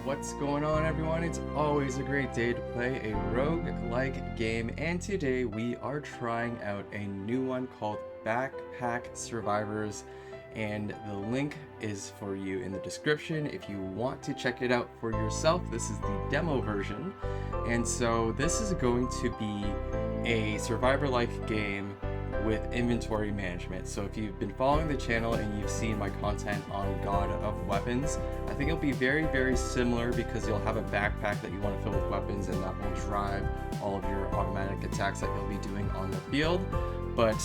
What's going on, everyone? It's always a great day to play a rogue-like game, and today we are trying out a new one called Backpack Survivors, and the link is for you in the description if you want to check it out for yourself. This is the demo version, and so this is going to be a survivor-like game with inventory management. So if you've been following the channel and you've seen my content on God of Weapons, I think it'll be very similar because you'll have a backpack that you want to fill with weapons, and that will drive all of your automatic attacks that you'll be doing on the field. But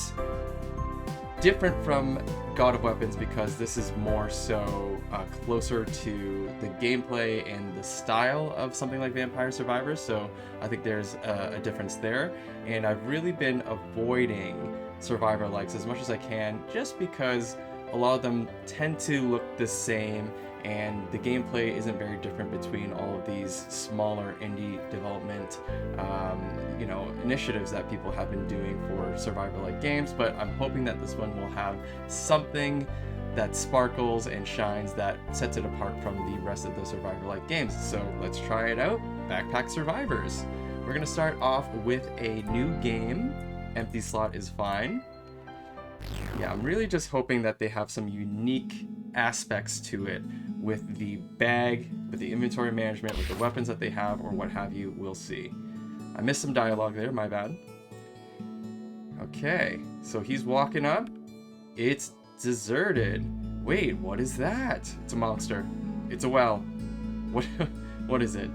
different from God of Weapons because this is more so closer to the gameplay and the style of something like Vampire Survivors, so I think there's a difference there. And I've really been avoiding Survivor likes as much as I can, just because a lot of them tend to look the same and the gameplay isn't very different between all of these smaller indie development initiatives that people have been doing for survivor-like games. But I'm hoping that this one will have something that sparkles and shines that sets it apart from the rest of the survivor-like games. So let's try it out. Backpack Survivors. We're gonna start off with a new game. Empty slot is fine. Yeah, I'm really just hoping that they have some unique aspects to it with the bag, with the inventory management, with the weapons that they have, or what have you. We'll see. I missed some dialogue there, my bad. Okay, so he's walking up. It's deserted. Wait, what is that? It's a monster. It's a well. What is it?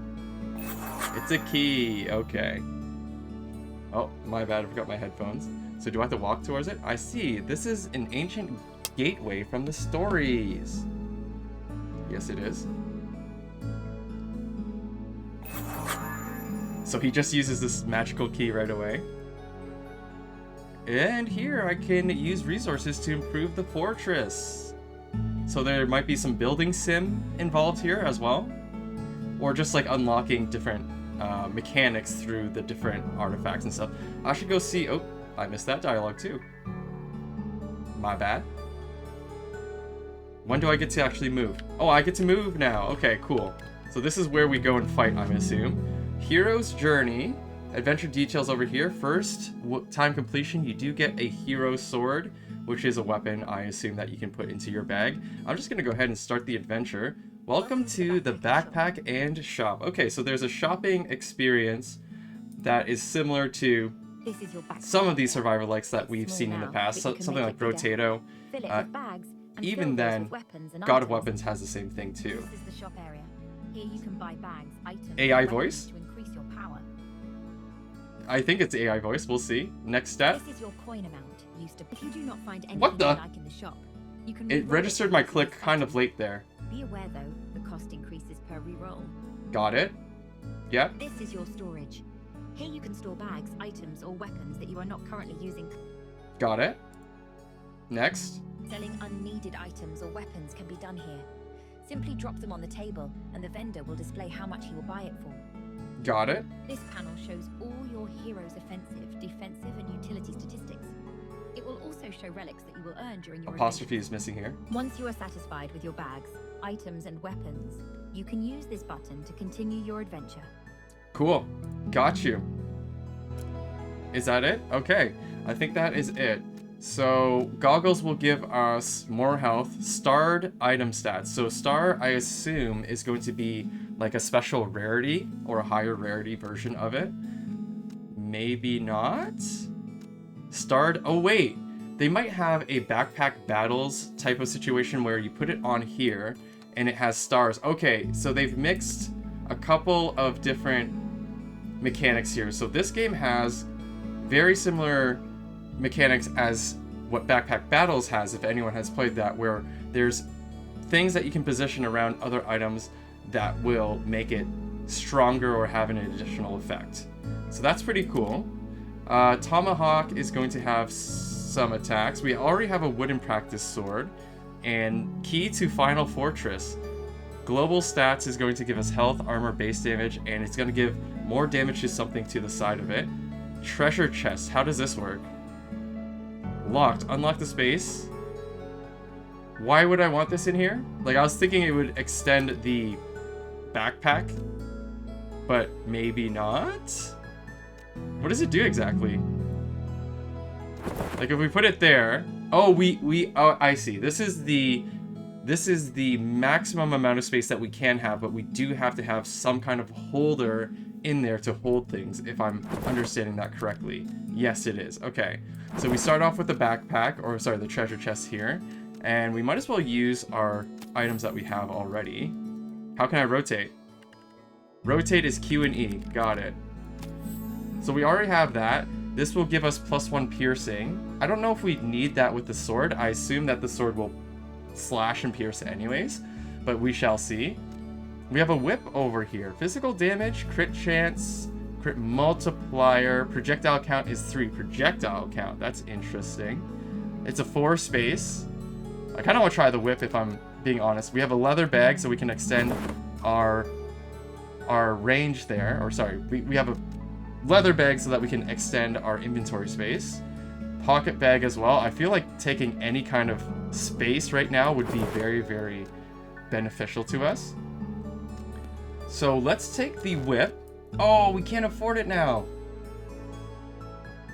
It's a key. Okay. Oh, my bad, I forgot my headphones. So do I have to walk towards it? I see. This is an ancient gateway from the stories. Yes, it is. So he just uses this magical key right away. And here I can use resources to improve the fortress. So there might be some building sim involved here as well. Or just like unlocking different mechanics through the different artifacts and stuff. I should go see. Oh, I missed that dialogue too. My bad. When do I get to actually move? Oh, I get to move now. Okay, cool. So this is where we go and fight, I assume. Hero's Journey. Adventure details over here. First time completion, you do get a hero sword, which is a weapon, I assume, that you can put into your bag. I'm just going to go ahead and start the adventure. Welcome to the backpack and shop. Okay, so there's a shopping experience that is similar to some of these survivor likes that we've seen in the past. So, something like Rotato. Even then, God of Weapons has the same thing too. This is the shop area. Here you can buy bags, items, AI voice? to increase your power. I think it's AI voice. We'll see. Next step. This is your coin amount used to. If you do not find anything What the? you like in the shop, you can It re-roll registered it my to click increase kind of items. late there. Be aware though, the cost increases per re-roll. Got it. Yep. This is your storage. Here you can store bags, items, or weapons that you are not currently using. Got it. Next. Selling unneeded items or weapons can be done here. Simply drop them on the table, and the vendor will display how much he will buy it for. Got it. This panel shows all your hero's offensive, defensive, and utility statistics. It will also show relics that you will earn during your Apostrophe adventures. is missing here. Once you are satisfied with your bags, items, and weapons, you can use this button to continue your adventure. Cool. Got you. Is that it? Okay. I think that is it. So, goggles will give us more health. Starred item stats. So, star, I assume, is going to be like a special rarity or a higher rarity version of it. Maybe not? Starred. Oh, wait. They might have a backpack battles type of situation where you put it on here and it has stars. Okay, so they've mixed a couple of different mechanics here. So, this game has very similar mechanics as what Backpack Battles has, if anyone has played that, where there's things that you can position around other items that will make it stronger or have an additional effect. So that's pretty cool. Tomahawk is going to have some attacks. We already have a wooden practice sword. And key to Final Fortress. Global stats is going to give us health, armor, base damage, and it's going to give more damage to something to the side of it. Treasure chest. How does this work? Locked. Unlock the space. Why would I want this in here? Like, I was thinking it would extend the backpack, but maybe not? What does it do exactly? Like if we put it there, oh, oh, I see. This is the maximum amount of space that we can have, but we do have to have some kind of holder in there to hold things, if I'm understanding that correctly. Yes, it is. Okay, so we start off with the backpack, or sorry, the treasure chest here, and we might as well use our items that we have already. How can I rotate? Rotate is Q and E. Got it. So we already have that. This will give us +1 piercing. I don't know if we need that with the sword. I assume that the sword will slash and pierce anyways, but we shall see. We have a whip over here. Physical damage, crit chance, crit multiplier, projectile count is 3. Projectile count, that's interesting. It's a 4 space. I kind of want to try the whip if I'm being honest. We have a leather bag so we can extend our range there, or sorry, we have a leather bag so that we can extend our inventory space. Pocket bag as well. I feel like taking any kind of space right now would be very, very beneficial to us. So let's take the whip. Oh, we can't afford it now.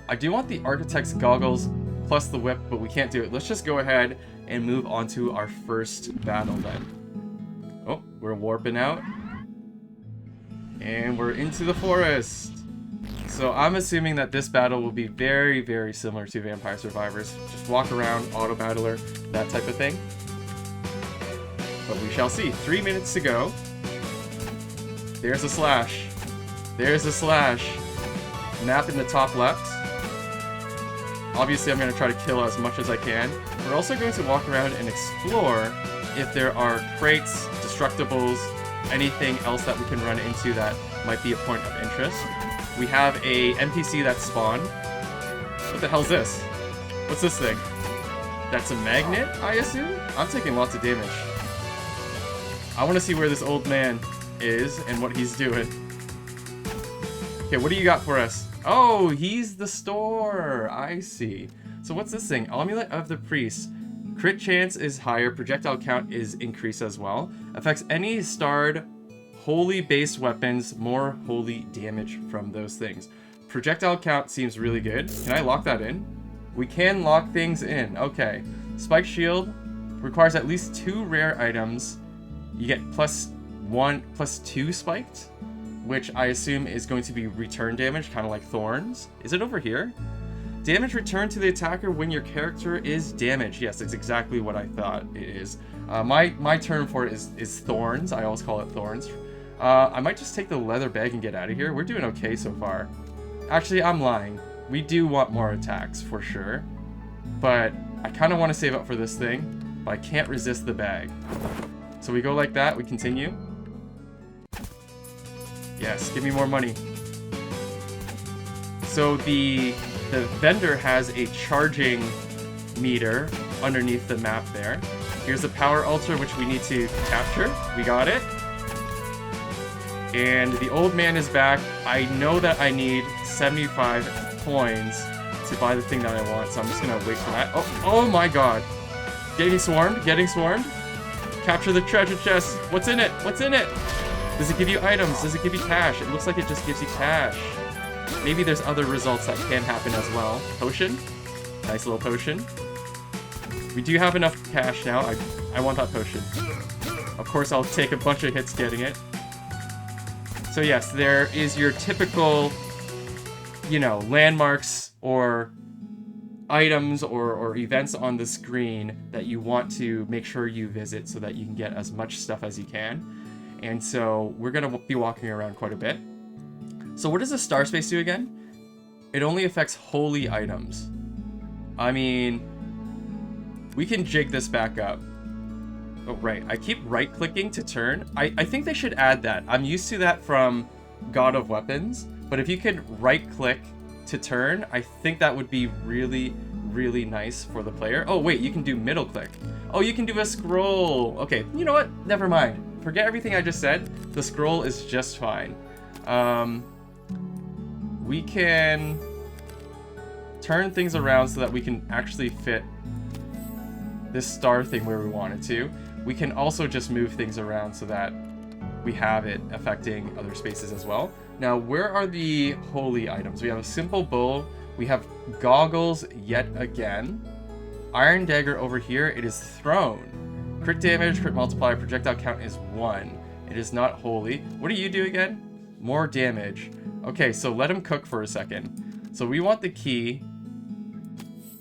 I do want the architect's goggles plus the whip, but we can't do it. Let's just go ahead and move on to our first battle then. Oh, we're warping out. And we're into the forest. So I'm assuming that this battle will be very, very similar to Vampire Survivors. Just walk around, auto battler, that type of thing. But we shall see. 3 minutes to go. There's a slash. There's a slash. Map in the top left. Obviously, I'm going to try to kill as much as I can. We're also going to walk around and explore if there are crates, destructibles, anything else that we can run into that might be a point of interest. We have a NPC that spawned. What the hell's this? What's this thing? That's a magnet, I assume? I'm taking lots of damage. I want to see where this old man is and what he's doing. Okay, what do you got for us? Oh, he's the store. I see. So what's this thing? Amulet of the Priest. Crit chance is higher. Projectile count is increased as well. Affects any starred holy based weapons, more holy damage from those things. Projectile count seems really good. Can I lock that in? We can lock things in. Okay. Spike shield requires at least 2 rare items. You get +1, +2 spiked, which I assume is going to be return damage, kind of like thorns. Is it over here? Damage returned to the attacker when your character is damaged. Yes, it's exactly what I thought it is. My term for it is thorns. I always call it thorns. I might just take the leather bag and get out of here. We're doing okay so far. Actually, I'm lying. We do want more attacks, for sure. But I kind of want to save up for this thing, but I can't resist the bag. So we go like that, we continue. Yes, give me more money. So the vendor has a charging meter underneath the map there. Here's the power altar, which we need to capture. We got it. And the old man is back. I know that I need 75 coins to buy the thing that I want, so I'm just gonna wait for that. Oh my god. Getting swarmed, getting swarmed. Capture the treasure chest. What's in it? What's in it? Does it give you items? Does it give you cash? It looks like it just gives you cash. Maybe there's other results that can happen as well. Potion. Nice little potion. We do have enough cash now. I want that potion. Of course, I'll take a bunch of hits getting it. So yes, there is your typical, you know, landmarks or items or events on the screen that you want to make sure you visit so that you can get as much stuff as you can. And so we're going to be walking around quite a bit. So what does the star space do again? It only affects holy items. I mean, we can jig this back up. Oh, right. I keep right-clicking to turn. I think they should add that. I'm used to that from God of Weapons. But if you could right-click to turn, I think that would be really, really nice for the player. Oh, wait. You can do middle-click. Oh, you can do a scroll. Okay. You know what? Never mind. Forget everything I just said. The scroll is just fine. We can turn things around so that we can actually fit this star thing where we want it to. We can also just move things around so that we have it affecting other spaces as well. Now, where are the holy items? We have a simple bow. We have goggles yet again. Iron dagger over here. It is thrown. Crit damage, crit multiplier, projectile count is 1. It is not holy. What do you do again? More damage. Okay, so let him cook for a second. So we want the key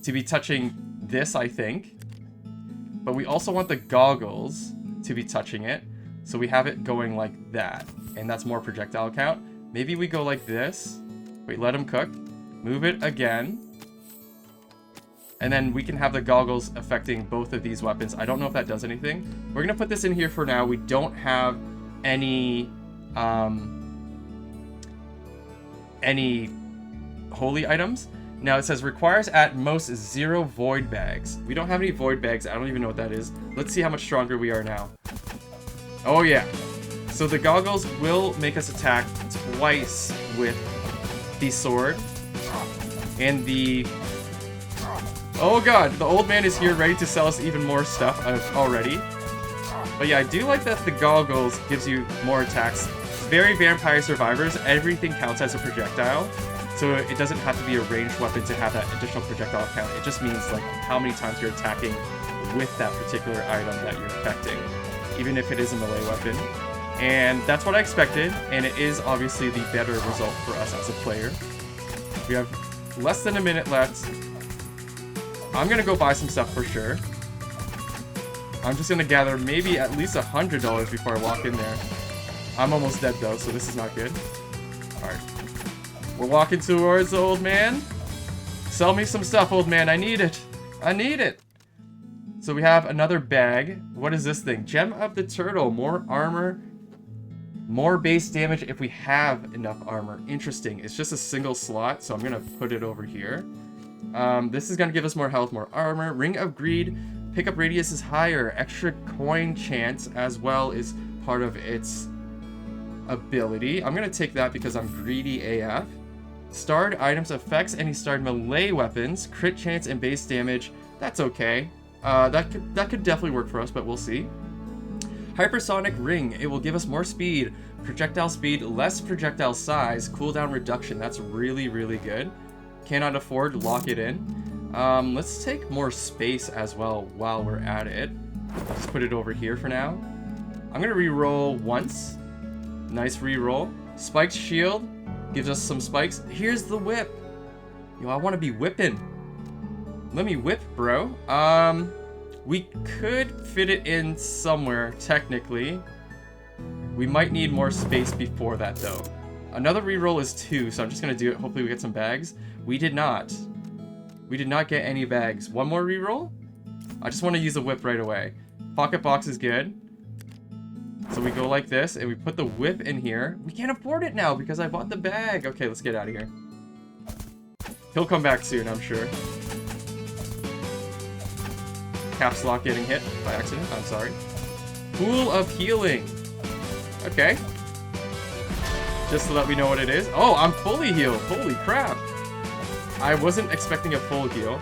to be touching this, I think. But we also want the goggles to be touching it. So we have it going like that. And that's more projectile count. Maybe we go like this. Wait, let him cook. Move it again. And then we can have the goggles affecting both of these weapons. I don't know if that does anything. We're going to put this in here for now. We don't have any holy items. Now it says requires at most 0 void bags. We don't have any void bags. I don't even know what that is. Let's see how much stronger we are now. Oh yeah. So the goggles will make us attack twice with the sword. And the... Oh god, the old man is here ready to sell us even more stuff already. But yeah, I do like that the goggles gives you more attacks. Very Vampire Survivors, everything counts as a projectile. So it doesn't have to be a ranged weapon to have that additional projectile count. It just means like how many times you're attacking with that particular item that you're affecting. Even if it is a melee weapon. And that's what I expected, and it is obviously the better result for us as a player. We have less than a minute left. I'm gonna go buy some stuff for sure. I'm just gonna gather maybe at least $100 before I walk in there. I'm almost dead though, so this is not good. Alright. We're walking towards the old man. Sell me some stuff, old man. I need it. I need it. So we have another bag. What is this thing? Gem of the Turtle. More armor. More base damage if we have enough armor. Interesting. It's just a single slot, so I'm going to put it over here. This is going to give us more health, more armor. Ring of Greed. Pickup radius is higher. Extra coin chance as well is part of its ability. I'm going to take that because I'm greedy AF. Starred items affects any starred melee weapons. Crit chance and base damage. That's okay. That could definitely work for us, but we'll see. Hypersonic Ring. It will give us more speed, projectile speed, less projectile size, cooldown reduction. That's really, really good. Cannot afford, lock it in. Let's take more space as well while we're at it. Let's put it over here for now. I'm gonna re-roll once. Nice re-roll. Spiked Shield gives us some spikes. Here's the whip. Yo, I want to be whipping. Let me whip, bro. We could fit it in somewhere, technically. We might need more space before that, though. Another reroll is 2, so I'm just gonna do it. Hopefully we get some bags. We did not. We did not get any bags. One more reroll? I just want to use a whip right away. Pocket box is good. So we go like this, and we put the whip in here. We can't afford it now because I bought the bag. Okay, let's get out of here. He'll come back soon, I'm sure. Caps lock getting hit by accident. I'm sorry. Pool of Healing. Okay. Just so that we know what it is. Oh, I'm fully healed. Holy crap. I wasn't expecting a full heal.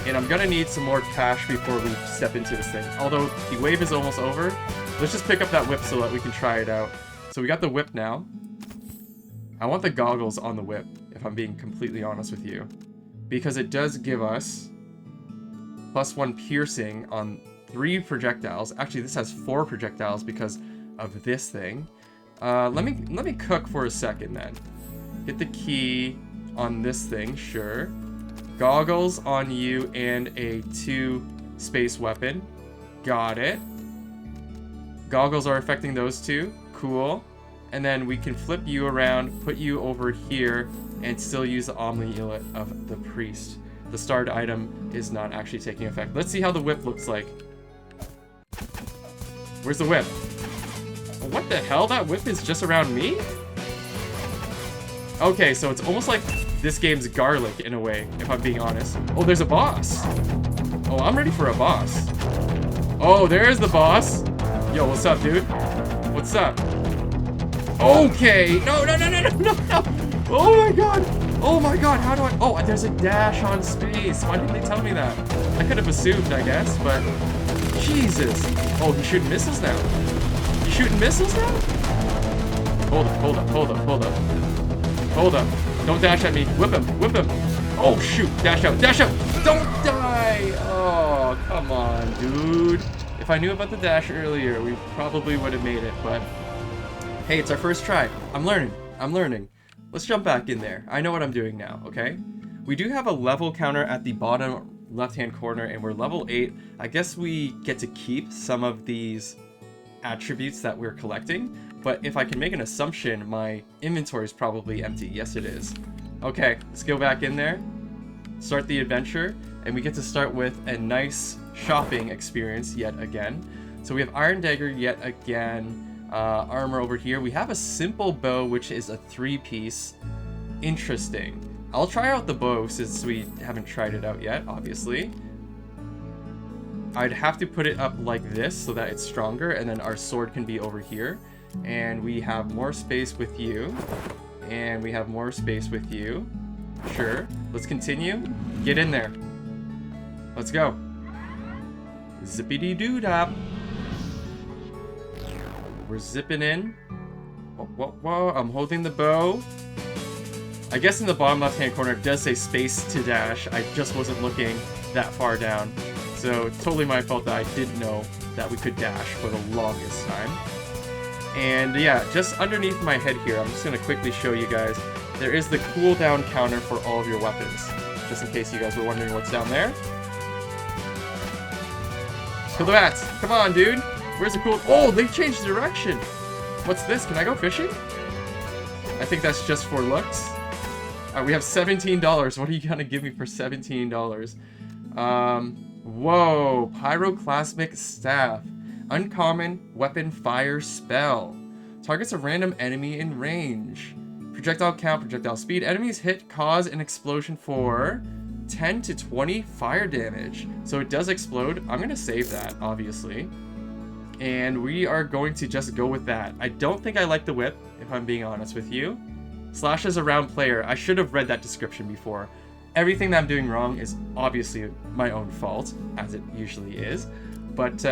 And I'm gonna need some more cash before we step into this thing. Although the wave is almost over. Let's just pick up that whip so that we can try it out. So we got the whip now. I want the goggles on the whip, if I'm being completely honest with you. Because it does give us +1 piercing on 3 projectiles. Actually, this has 4 projectiles because of this thing. Let me cook for a second then. Get the key on this thing, sure. Goggles on you and a 2 space weapon. Got it. Goggles are affecting those 2. Cool. And then we can flip you around, put you over here, and still use the amulet of the priest. The starred item is not actually taking effect. Let's see how the whip looks like. Where's the whip? What the hell? That whip is just around me? Okay, so it's almost like this game's Garlic in a way, if I'm being honest. Oh, there's a boss. Oh, I'm ready for a boss. Oh, there's the boss. Yo, what's up, dude? What's up? Okay. No. Oh my god. Oh my god, how do I... Oh, there's a dash on space. Why didn't they tell me that? I could have assumed, I guess, but... Jesus. Oh, he's shooting missiles now. He's shooting missiles now? Hold up, hold up, hold up, hold up. Hold up. Don't dash at me. Whip him, whip him. Oh, shoot. Dash out, dash out. Don't die. Oh, come on, dude. If I knew about the dash earlier, we probably would have made it, but hey, it's our first try. I'm learning. I'm learning. Let's jump back in there. I know what I'm doing now, okay? We do have a level counter at the bottom left-hand corner, and we're level 8. I guess we get to keep some of these attributes that we're collecting, but if I can make an assumption, my inventory is probably empty. Yes, it is. Okay, let's go back in there, start the adventure, and we get to start with a nice shopping experience yet again. So we have Iron Dagger yet again, armor over here. We have a simple bow, which is a 3-piece. Interesting. I'll try out the bow since we haven't tried it out yet, obviously. I'd have to put it up like this so that it's stronger, and then our sword can be over here. And we have more space with you. And we have more space with you. Sure. Let's continue. Get in there. Let's go. Zippity-doo-dah. We're zipping in. Whoa, whoa, whoa. I'm holding the bow. I guess in the bottom left-hand corner it does say space to dash. I just wasn't looking that far down. So totally my fault that I didn't know that we could dash for the longest time. And yeah, just underneath my head here, I'm just going to quickly show you guys. There is the cooldown counter for all of your weapons. Just in case you guys were wondering what's down there. Kill the bats! Come on, dude! Where's the cool... Oh, they changed direction! What's this? Can I go fishing? I think that's just for looks. Alright, we have $17. What are you gonna give me for $17? Whoa! Pyroclasmic Staff. Uncommon weapon fire spell. Targets a random enemy in range. Projectile count, projectile speed. Enemies hit cause an explosion for 10 to 20 fire damage. So it does explode. I'm gonna save that, obviously. And we are going to just go with that. I don't think I like the whip, if I'm being honest with you. Slashes around player. I should have read that description before. Everything that I'm doing wrong is obviously my own fault, as it usually is. But,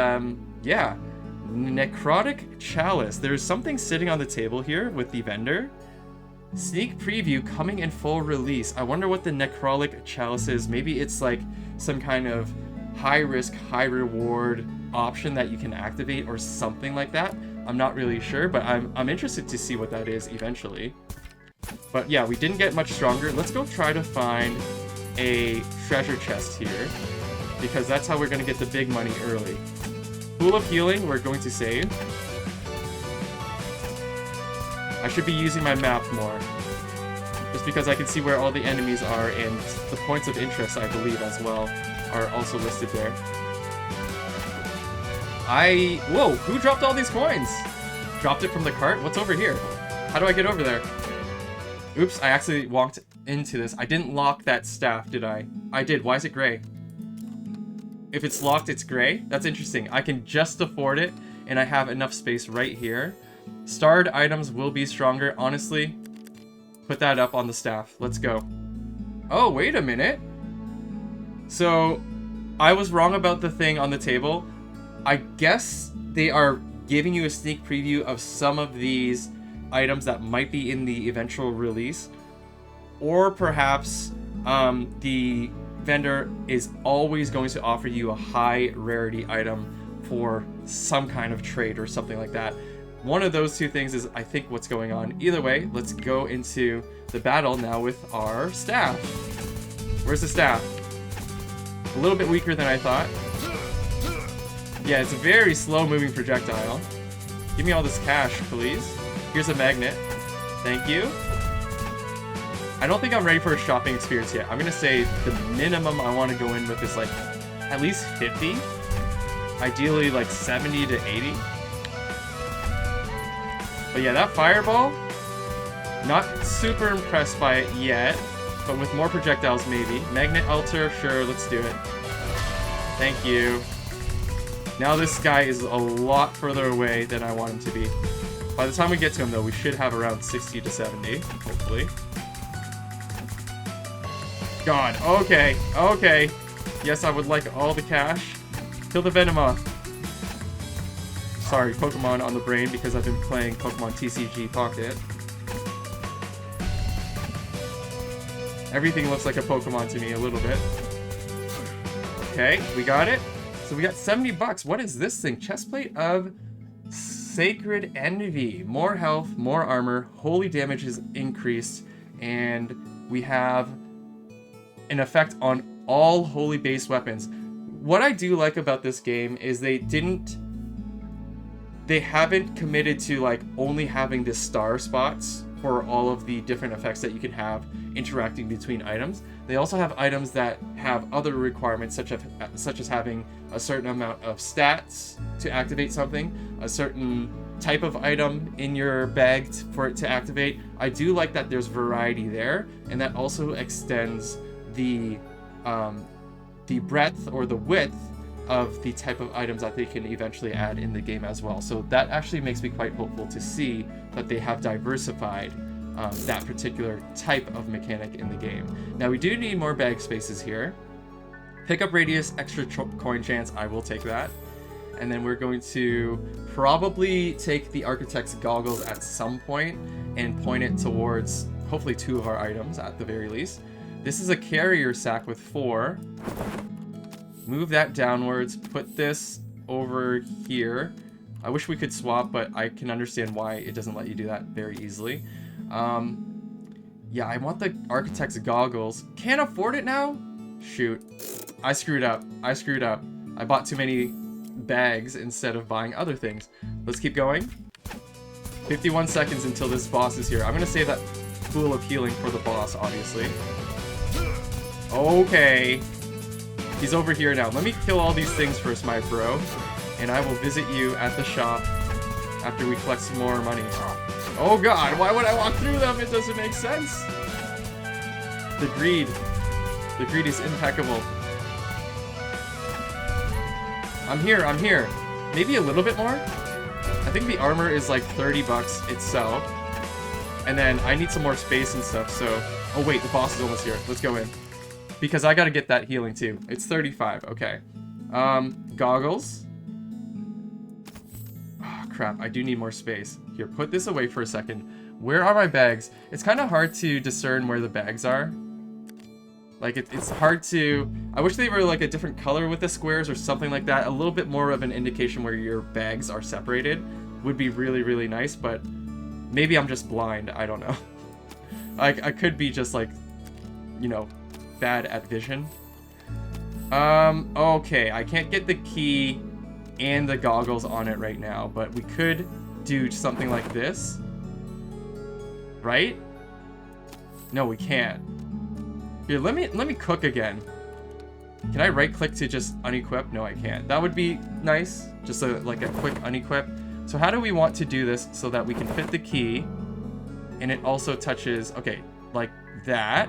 yeah. Necrotic Chalice. There's something sitting on the table here with the vendor. Sneak preview coming in full release. I wonder what the Necrotic Chalice is. Maybe it's like some kind of high risk, high reward option that you can activate or something like that. I'm not really sure, but I'm interested to see what that is eventually. But yeah, we didn't get much stronger. Let's go try to find a treasure chest here, because that's how we're going to get the big money early. Pool of Healing, we're going to save. I should be using my map more, just because I can see where all the enemies are, and the points of interest, I believe, as well, are also listed there. Whoa, who dropped all these coins? Dropped it from the cart? What's over here? How do I get over there? Oops, I actually walked into this. I didn't lock that staff, did I? I did. Why is it gray? If it's locked, it's gray? That's interesting. I can just afford it, and I have enough space right here. Starred items will be stronger. Honestly, put that up on the staff. Let's go. Oh, wait a minute. So, I was wrong about the thing on the table. I guess they are giving you a sneak preview of some of these items that might be in the eventual release. Or perhaps the vendor is always going to offer you a high rarity item for some kind of trade or something like that. One of those two things is, I think, what's going on. Either way, let's go into the battle now with our staff. Where's the staff? A little bit weaker than I thought. Yeah, it's a very slow-moving projectile. Give me all this cash, please. Here's a magnet. Thank you. I don't think I'm ready for a shopping experience yet. I'm gonna say the minimum I want to go in with is like at least 50. Ideally like 70 to 80. But yeah, that fireball, not super impressed by it yet, but with more projectiles maybe. Magnet altar, sure, let's do it. Thank you. Now this guy is a lot further away than I want him to be. By the time we get to him though, we should have around 60 to 70, hopefully. God, okay, okay. Yes, I would like all the cash. Kill the Venomoth. Sorry, Pokemon on the brain because I've been playing Pokemon TCG Pocket. Everything looks like a Pokemon to me a little bit. Okay, we got it. So we got 70 bucks. What is this thing? Chestplate of Sacred Envy. More health, more armor, holy damage is increased, and we have an effect on all holy based weapons. What I do like about this game is they haven't committed to like only having the star spots for all of the different effects that you can have interacting between items. They also have items that have other requirements, such as having a certain amount of stats to activate something, a certain type of item in your bag for it to activate. I do like that there's variety there, and that also extends the breadth or the width of the type of items that they can eventually add in the game as well. So that actually makes me quite hopeful to see that they have diversified that particular type of mechanic in the game. Now we do need more bag spaces here. Pickup radius, extra coin chance, I will take that. And then we're going to probably take the Architect's Goggles at some point and point it towards hopefully 2 of our items at the very least. This is a carrier sack with 4. Move that downwards, put this over here. I wish we could swap, but I can understand why it doesn't let you do that very easily. Yeah, I want the Architect's Goggles. Can't afford it now? Shoot. I screwed up. I bought too many bags instead of buying other things. Let's keep going. 51 seconds until this boss is here. I'm gonna save that pool of healing for the boss, obviously. Okay. He's over here now. Let me kill all these things first, my bro. And I will visit you at the shop after we collect some more money. Oh god, why would I walk through them? It doesn't make sense. The greed. The greed is impeccable. I'm here. Maybe a little bit more? I think the armor is like 30 bucks itself. And then I need some more space and stuff, so... Oh wait, the boss is almost here. Let's go in. Because I gotta get that healing too. It's 35, okay. Goggles. Oh crap, I do need more space. Here, put this away for a second. Where are my bags? It's kind of hard to discern where the bags are. Like, it's hard to... I wish they were like a different color with the squares or something like that. A little bit more of an indication where your bags are separated would be really, really nice, but maybe I'm just blind. I don't know. I could be just like, you know, bad at vision. Okay, I can't get the key and the goggles on it right now, but we could do something like this. Right? No, we can't. Here, let me cook again. Can I right click to just unequip? No, I can't. That would be nice. Just like a quick unequip. So how do we want to do this so that we can fit the key and it also touches, okay, like that.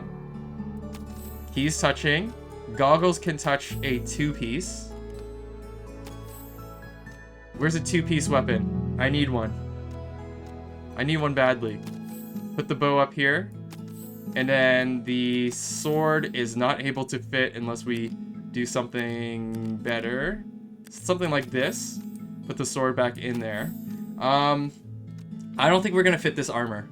Keys touching. Goggles can touch a 2-piece. Where's a 2-piece weapon? I need one. I need one badly. Put the bow up here. And then the sword is not able to fit unless we do something better. Something like this. Put the sword back in there. I don't think we're gonna fit this armor.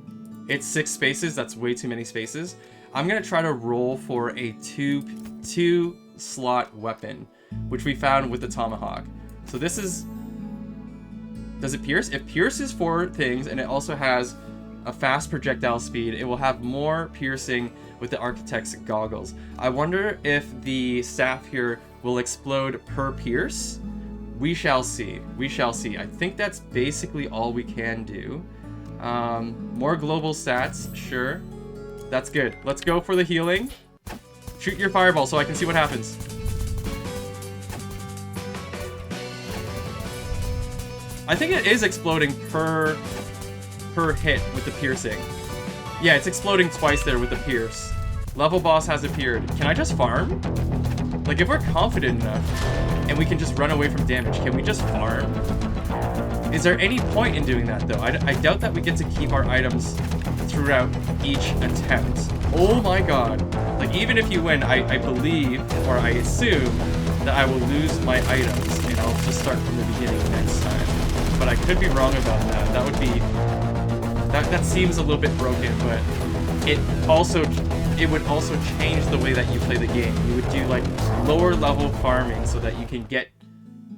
It's 6 spaces, that's way too many spaces. I'm gonna try to roll for a two slot weapon, which we found with the tomahawk. So this is... Does it pierce? It pierces 4 things, and it also has a fast projectile speed. It will have more piercing with the Architect's Goggles. I wonder if the staff here will explode per pierce. We shall see. We shall see. I think that's basically all we can do. More global stats, sure. That's good. Let's go for the healing. Shoot your fireball so I can see what happens. I think it is exploding per hit with the piercing. Yeah, it's exploding twice there with the pierce. Level boss has appeared. Can I just farm? Like, if we're confident enough and we can just run away from damage, can we just farm? Is there any point in doing that, though? I doubt that we get to keep our items throughout each attempt. Oh my god. Like, even if you win, I believe, or I assume, that I will lose my items, and I'll just start from the beginning next time. but I could be wrong about that. That would be... That seems a little bit broken, but it would also change the way that you play the game. You would do like lower level farming so that you can get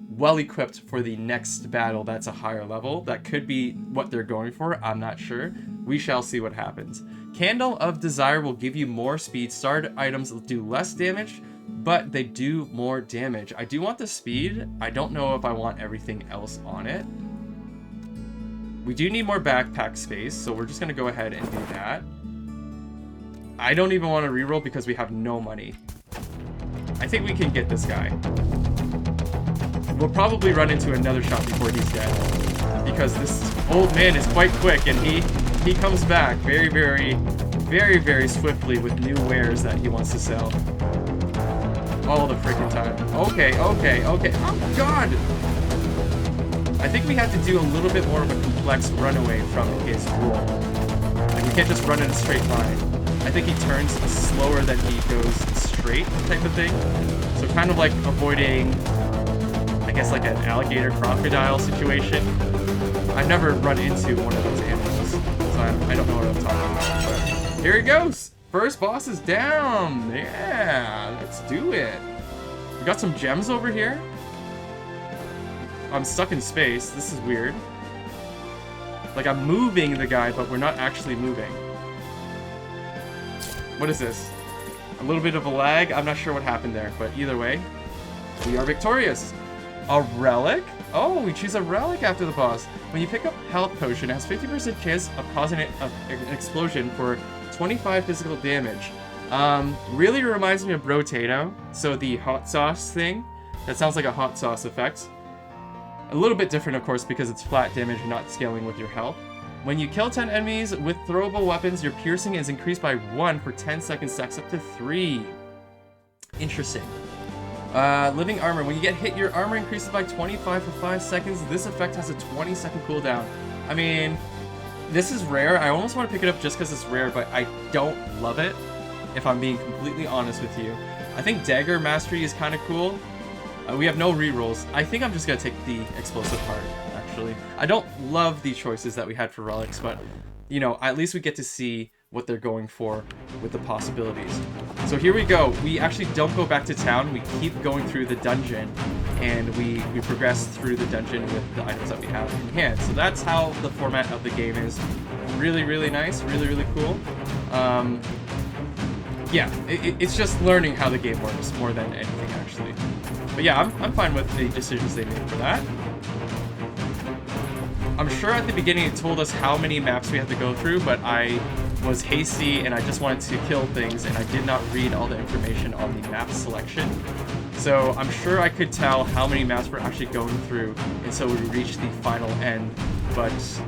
well equipped for the next battle that's a higher level. That could be what they're going for. I'm not sure. We shall see what happens. Candle of Desire will give you more speed. Starred items do less damage, but they do more damage. I do want the speed. I don't know if I want everything else on it. We do need more backpack space, so we're just going to go ahead and do that. I don't even want to reroll because we have no money. I think we can get this guy. We'll probably run into another shop before he's dead, because this old man is quite quick, and he comes back very, very, very, very swiftly with new wares that he wants to sell. All the freaking time. Okay. Oh, God! I think we have to do a little bit more of a complex runaway from his rule. Like, we can't just run in a straight line. I think he turns slower than he goes straight, type of thing. So kind of like avoiding, I guess, like an alligator-crocodile situation. I've never run into one of those animals, so I don't know what I'm talking about. But here he goes! First boss is down! Yeah, let's do it. We got some gems over here. I'm stuck in space. This is weird. Like, I'm moving the guy, but we're not actually moving. What is this? A little bit of a lag? I'm not sure what happened there, but either way, we are victorious. A relic? Oh, we choose a relic after the boss. When you pick up health potion, it has 50% chance of causing an explosion for 25 physical damage. Really reminds me of Brotato. So the hot sauce thing, that sounds like a hot sauce effect. A little bit different, of course, because it's flat damage and not scaling with your health. When you kill 10 enemies with throwable weapons, your piercing is increased by 1 for 10 seconds, stacks up to 3. Interesting. Living armor. When you get hit, your armor increases by 25 for 5 seconds. This effect has a 20-second cooldown. I mean, this is rare. I almost want to pick it up just because it's rare, but I don't love it, if I'm being completely honest with you. I think Dagger Mastery is kind of cool. We have no rerolls. I think I'm just going to take the explosive part, actually. I don't love the choices that we had for relics, but, you know, at least we get to see what they're going for with the possibilities. So here we go. We actually don't go back to town. We keep going through the dungeon, and we progress through the dungeon with the items that we have in hand. So that's how the format of the game is. Really, really nice. Really, really cool. Yeah, it's just learning how the game works more than anything, actually. But yeah, I'm fine with the decisions they made for that. I'm sure at the beginning it told us how many maps we had to go through, but I was hasty and I just wanted to kill things, and I did not read all the information on the map selection. So I'm sure I could tell how many maps we're actually going through until we reached the final end, but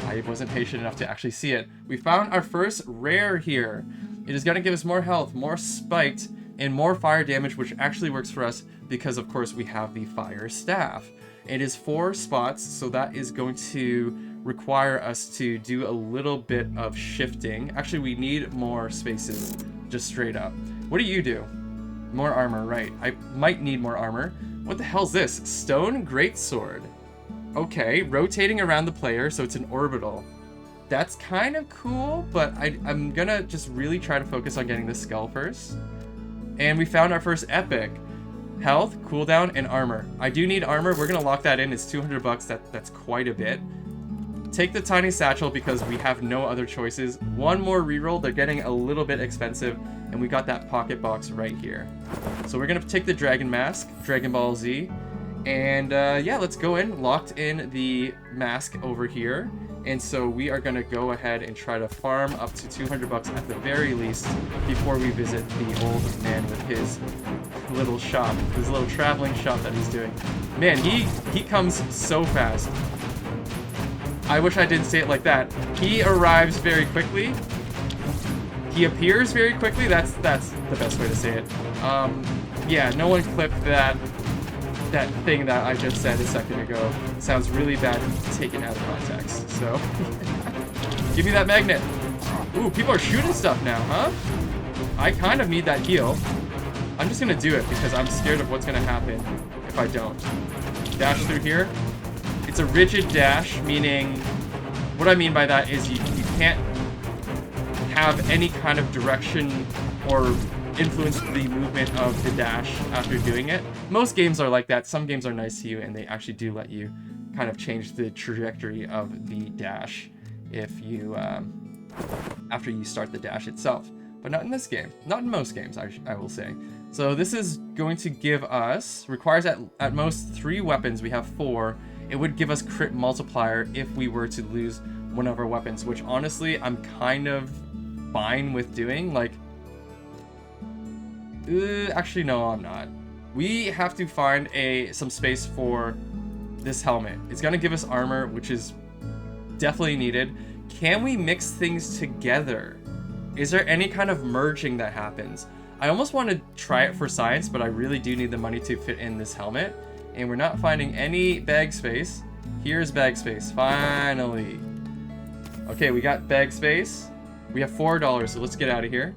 I wasn't patient enough to actually see it. We found our first rare here. It is going to give us more health, more spiked, and more fire damage, which actually works for us because, of course, we have the fire staff. It is 4 spots, so that is going to require us to do a little bit of shifting. Actually, we need more spaces, just straight up. What do you do? More armor, right. I might need more armor. What the hell's this? Stone Greatsword. Okay, rotating around the player, so it's an orbital. That's kind of cool, but I'm gonna just really try to focus on getting the skull first. And we found our first epic. Health, cooldown, and armor. I do need armor. We're gonna lock that in. It's 200 bucks. That's quite a bit. Take the tiny satchel because we have no other choices. One more reroll. They're getting a little bit expensive, and we got that pocket box right here. So we're gonna take the Dragon Mask, Dragon Ball Z, and yeah, let's go in. Locked in the mask over here. And so we are going to go ahead and try to farm up to 200 bucks at the very least before we visit the old man with his little shop, his little traveling shop that he's doing. Man, he comes so fast. I wish I didn't say it like that. He arrives very quickly. He appears very quickly. That's the best way to say it. Yeah, no one clipped that thing that I just said a second ago. Sounds really bad taken out of context. So, give me that magnet. Ooh, people are shooting stuff now, huh? I kind of need that heal. I'm just gonna do it because I'm scared of what's gonna happen if I don't. Dash through here. It's a rigid dash, meaning what I mean by that is you can't have any kind of direction or influence the movement of the dash after doing it. Most games are like that. Some games are nice to you and they actually do let you kind of change the trajectory of the dash if you after you start the dash itself. But not in this game. Not in most games, I will say. So this is going to give us, requires at most 3 weapons. We have 4. It would give us crit multiplier if we were to lose one of our weapons, which honestly I'm kind of fine with doing. Like, actually no, I'm not. We have to find some space for this helmet. It's gonna give us armor, which is definitely needed. Can we mix things together? Is there any kind of merging that happens? I almost want to try it for science, but I really do need the money to fit in this helmet. And we're not finding any bag space. Here's bag space, finally. Okay, we got bag space. We have $4, so let's get out of here.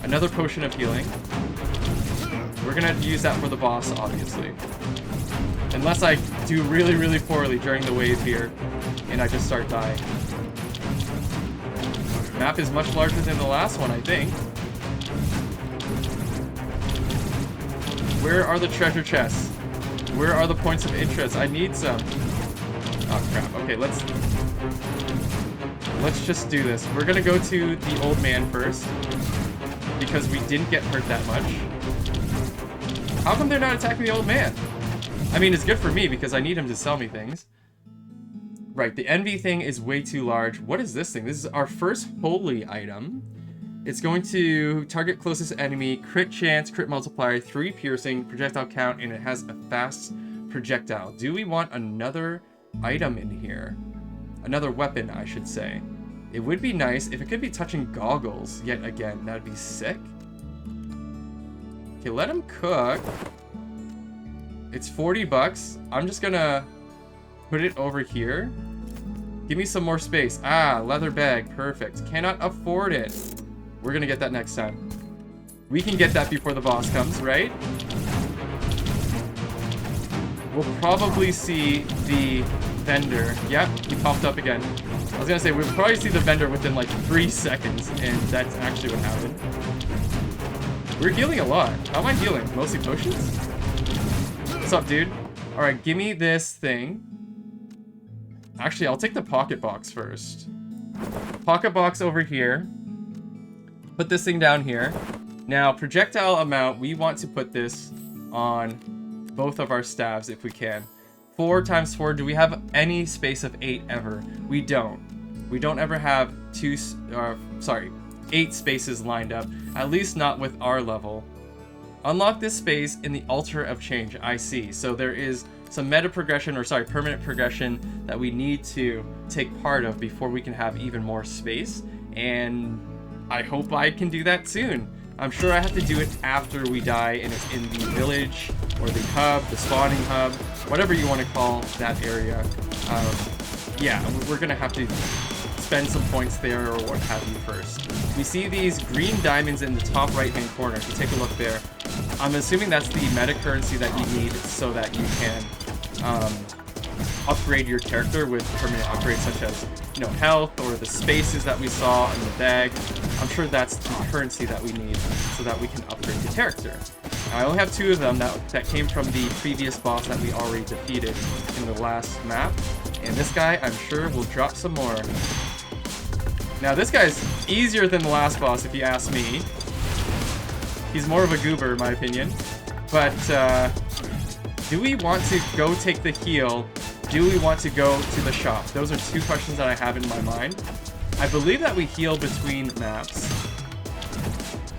Another potion of healing. We're gonna use that for the boss, obviously. Unless I do really, really poorly during the wave here, and I just start dying. Map is much larger than the last one, I think. Where are the treasure chests? Where are the points of interest? I need some. Oh crap. Okay, let's just do this. We're gonna go to the old man first, because we didn't get hurt that much. How come they're not attacking the old man? I mean, it's good for me because I need him to sell me things. Right, the envy thing is way too large. What is this thing? This is our first holy item. It's going to target closest enemy, crit chance, crit multiplier, 3 piercing, projectile count, and it has a fast projectile. Do we want another item in here? Another weapon, I should say. It would be nice if it could be touching goggles yet again. That'd be sick. Okay, let him cook. It's 40 bucks. I'm just gonna put it over here. Give me some more space. Ah, leather bag. Perfect. Cannot afford it. We're gonna get that next time. We can get that before the boss comes, right? We'll probably see the vendor. Yep, he popped up again. I was gonna say, we'll probably see the vendor within like 3 seconds, and that's actually what happened. We're healing a lot. How am I healing? Mostly potions? What's up, dude? Alright, give me this thing. Actually, I'll take the pocket box first. Pocket box over here. Put this thing down here. Now, projectile amount, we want to put this on both of our staves if we can. 4 times 4, do we have any space of 8 ever? We don't. We don't ever have 8 spaces lined up. At least not with our level. Unlock this space in the altar of change. I see. So there is some meta progression, or sorry, permanent progression that we need to take part of before we can have even more space. And I hope I can do that soon. I'm sure I have to do it after we die, and it's in the village, or the hub, the spawning hub, whatever you want to call that area. Yeah, we're gonna have to spend some points there or what have you first. We see these green diamonds in the top right hand corner. If you take a look there, I'm assuming that's the meta currency that you need so that you can upgrade your character with permanent upgrades such as, you know, health or the spaces that we saw in the bag. I'm sure that's the currency that we need so that we can upgrade the character. Now, I only have 2 of them that came from the previous boss that we already defeated in the last map. And this guy, I'm sure, will drop some more. Now, this guy's easier than the last boss, if you ask me. He's more of a goober, in my opinion. But, do we want to go take the heal? Do we want to go to the shop? Those are 2 questions that I have in my mind. I believe that we heal between maps.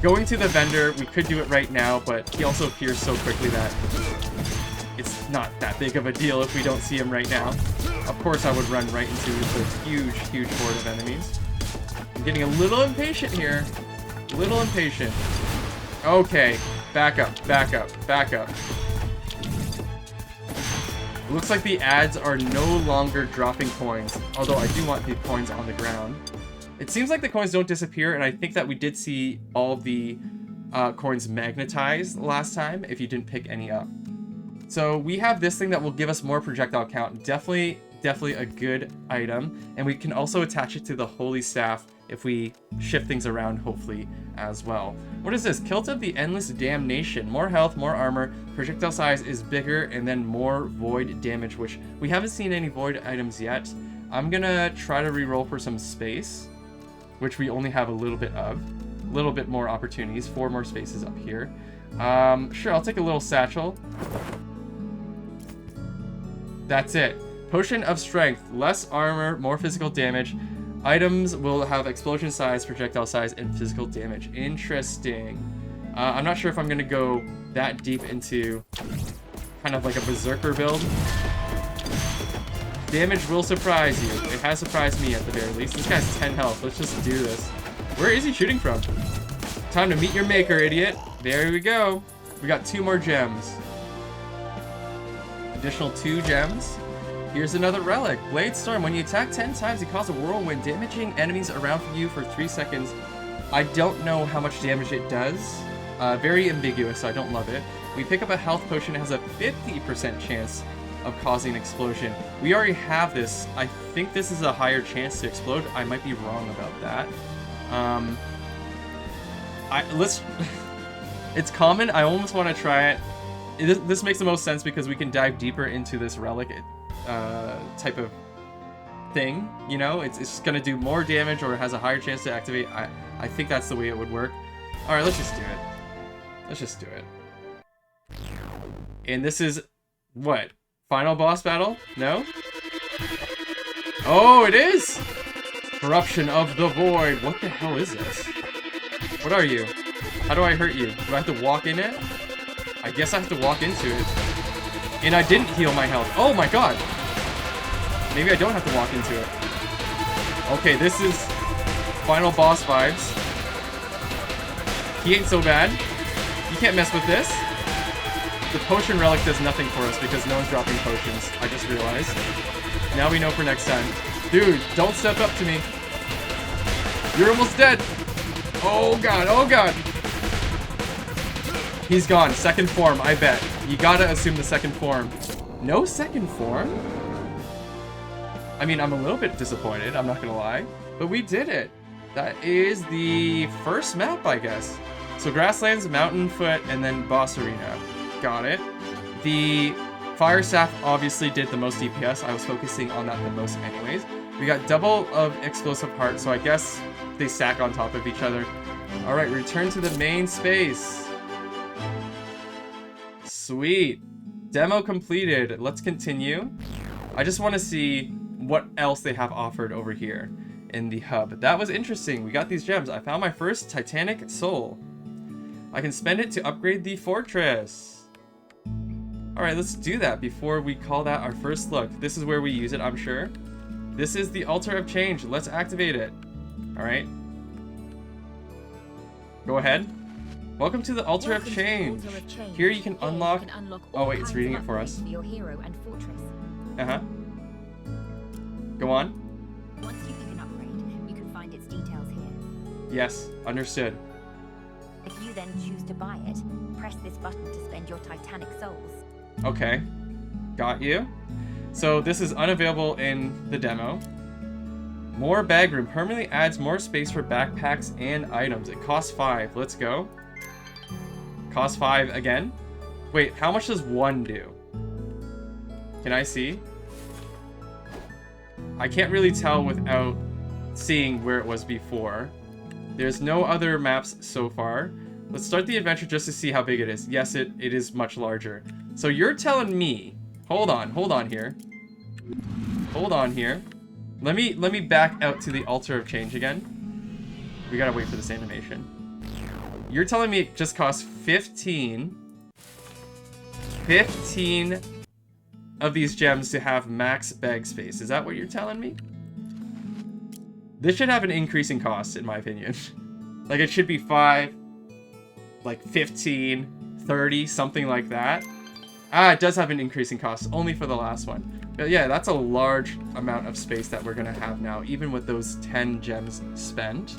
Going to the vendor, we could do it right now, but he also appears so quickly that it's not that big of a deal if we don't see him right now. Of course, I would run right into the huge, huge horde of enemies. I'm getting a little impatient here. A little impatient. Okay, back up, back up, back up. Looks like the ads are no longer dropping coins, although I do want the coins on the ground. It seems like the coins don't disappear, and I think that we did see all the coins magnetized last time if you didn't pick any up. So we have this thing that will give us more projectile count. Definitely a good item. And we can also attach it to the Holy Staff if we shift things around, hopefully, as well. What is this? Kilt of the Endless Damnation. More health, more armor, projectile size is bigger, and then more void damage, which we haven't seen any void items yet. I'm gonna try to reroll for some space, which we only have a little bit of. A little bit more opportunities. 4 more spaces up here. Sure, I'll take a little satchel. That's it. Potion of Strength. Less armor, more physical damage. Items will have explosion size, projectile size, and physical damage. Interesting. I'm not sure if I'm going to go that deep into kind of like a berserker build. Damage will surprise you. It has surprised me at the very least. This guy's 10 health. Let's just do this. Where is he shooting from? Time to meet your maker, idiot. There we go. We got 2 more gems. Additional 2 gems. Here's another relic. Blade Storm. When you attack 10 times, you cause a whirlwind, damaging enemies around you for 3 seconds. I don't know how much damage it does. Very ambiguous, so I don't love it. We pick up a health potion. It has a 50% chance of causing an explosion. We already have this. I think this is a higher chance to explode. I might be wrong about that. It's common. I almost want to try it. This makes the most sense because we can dive deeper into this relic type of thing. You know, it's gonna do more damage or it has a higher chance to activate. I think that's the way it would work. All right, let's just do it. Let's just do it. And this is what? Final boss battle? No? Oh, it is! Corruption of the Void. What the hell is this? What are you? How do I hurt you? Do I have to walk in it? I guess I have to walk into it. And I didn't heal my health. Oh my god! Maybe I don't have to walk into it. Okay, this is final boss vibes. He ain't so bad. You can't mess with this. The potion relic does nothing for us because no one's dropping potions. I just realized. Now we know for next time. Dude, don't step up to me. You're almost dead. Oh god, oh god. He's gone. Second form, I bet. You gotta assume the second form. No second form? I mean, I'm a little bit disappointed, I'm not gonna lie. But we did it. That is the first map, I guess. So Grasslands, Mountain Foot, and then Boss Arena. Got it. The Fire Staff obviously did the most DPS. I was focusing on that the most anyways. We got double of Explosive Heart, so I guess they stack on top of each other. Alright, return to the main space. Sweet. Demo completed. Let's continue. I just want to see what else they have offered over here in the hub. That was interesting. We got these gems. I found my first Titanic Soul. I can spend it to upgrade the fortress. Alright, let's do that before we call that our first look. This is where we use it, I'm sure. This is the Altar of Change. Let's activate it. Alright. Go ahead. Welcome to the Altar of Change. Here you can unlock... Oh wait, it's reading it for us. For your hero and fortress. Uh-huh. Go on. Once you pick an upgrade, you can find its details here. Yes, understood. If you then choose to buy it, press this button to spend your Titanic souls. Okay. Got you. So this is unavailable in the demo. More bag room. Permanently adds more space for backpacks and items. It costs 5. Let's go. Costs 5 again. Wait, how much does 1 do? Can I see? I can't really tell without seeing where it was before. There's no other maps so far. Let's start the adventure just to see how big it is. Yes, it is much larger. So you're telling me... Hold on here. Hold on here. Let me back out to the Altar of Change again. We gotta wait for this animation. You're telling me it just costs 15 of these gems to have max bag space. Is that what you're telling me? This should have an increasing cost, in my opinion. Like, it should be 5, like 15, 30, something like that. Ah, it does have an increasing cost, only for the last one. But yeah, that's a large amount of space that we're gonna have now, even with those 10 gems spent.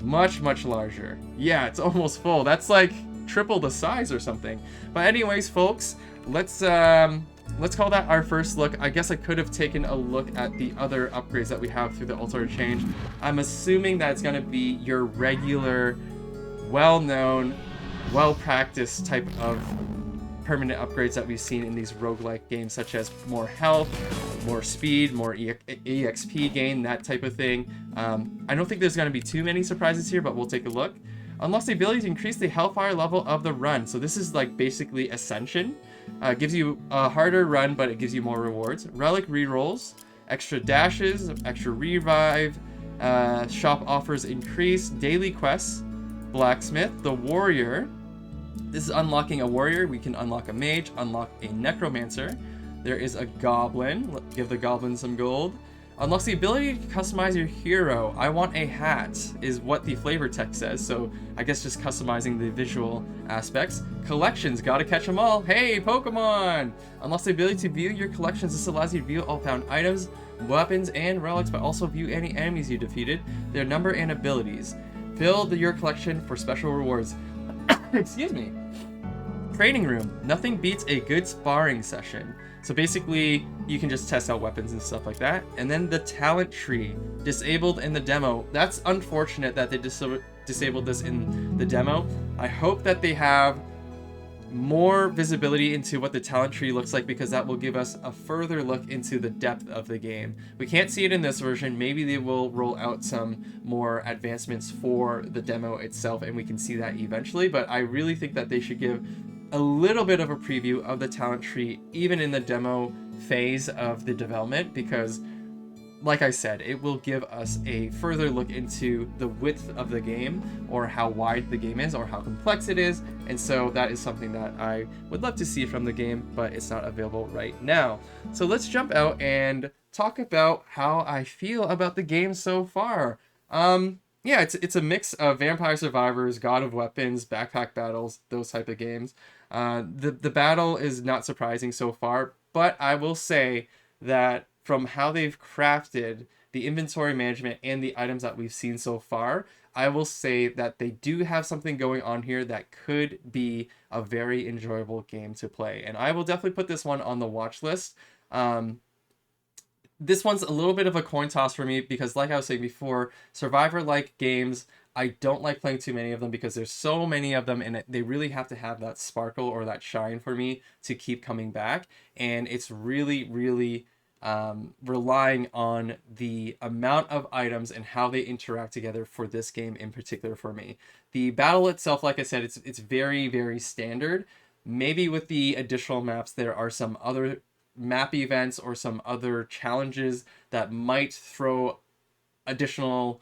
Much, much larger. Yeah, it's almost full. That's like triple the size or something. But anyways, folks, let's call that our first look. I guess I could have taken a look at the other upgrades that we have through the Altar Change. I'm assuming that it's going to be your regular, well-known, well-practiced type of permanent upgrades that we've seen in these roguelike games, such as more health, more speed, more EXP gain, that type of thing. I don't think there's going to be too many surprises here, but we'll take a look. Unlocks the ability to increase the hellfire level of the run. So this is like basically Ascension. Gives you a harder run, but it gives you more rewards. Relic rerolls, extra dashes, extra revive, shop offers increase, daily quests, blacksmith, the warrior. This is unlocking a warrior. We can unlock a mage, unlock a necromancer. There is a goblin. Give the goblin some gold. Unlocks the ability to customize your hero. I want a hat, is what the flavor text says. So I guess just customizing the visual aspects. Collections, gotta catch them all. Hey, Pokemon! Unlocks the ability to view your collections. This allows you to view all found items, weapons, and relics, but also view any enemies you defeated, their number and abilities. Fill your collection for special rewards. Excuse me. Training room. Nothing beats a good sparring session. So basically, you can just test out weapons and stuff like that. And then the talent tree, disabled in the demo. That's unfortunate that they disabled this in the demo. I hope that they have more visibility into what the talent tree looks like, because that will give us a further look into the depth of the game. We can't see it in this version. Maybe they will roll out some more advancements for the demo itself and we can see that eventually, but I really think that they should give a little bit of a preview of the talent tree even in the demo phase of the development, because like I said, it will give us a further look into the width of the game, or how wide the game is, or how complex it is, and so that is something that I would love to see from the game, but it's not available right now. So let's jump out and talk about how I feel about the game so far. Yeah, it's a mix of Vampire Survivors, God of Weapons, backpack battles, those type of games. The battle is not surprising so far, but I will say that from how they've crafted the inventory management and the items that we've seen so far, I will say that they do have something going on here that could be a very enjoyable game to play. And I will definitely put this one on the watch list. This one's a little bit of a coin toss for me because, like I was saying before, Survivor-like games, I don't like playing too many of them because there's so many of them and they really have to have that sparkle or that shine for me to keep coming back. And it's really, really relying on the amount of items and how they interact together for this game in particular for me. The battle itself, like I said, it's very, very standard. Maybe with the additional maps, there are some other map events or some other challenges that might throw additional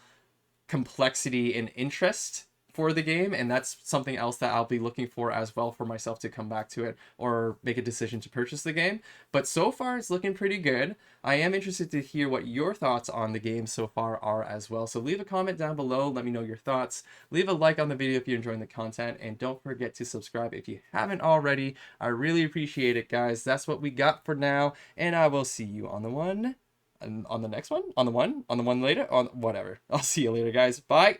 complexity and interest for the game, and that's something else that I'll be looking for as well for myself to come back to it or make a decision to purchase the game. But so far it's looking pretty good. I am interested to hear what your thoughts on the game so far are as well, so leave a comment down below, let me know your thoughts, leave a like on the video if you're enjoying the content, and don't forget to subscribe if you haven't already. I really appreciate it, guys. That's what we got for now, and I will see you on the one, on the next one, on the one later, on whatever. I'll see you later, guys. Bye.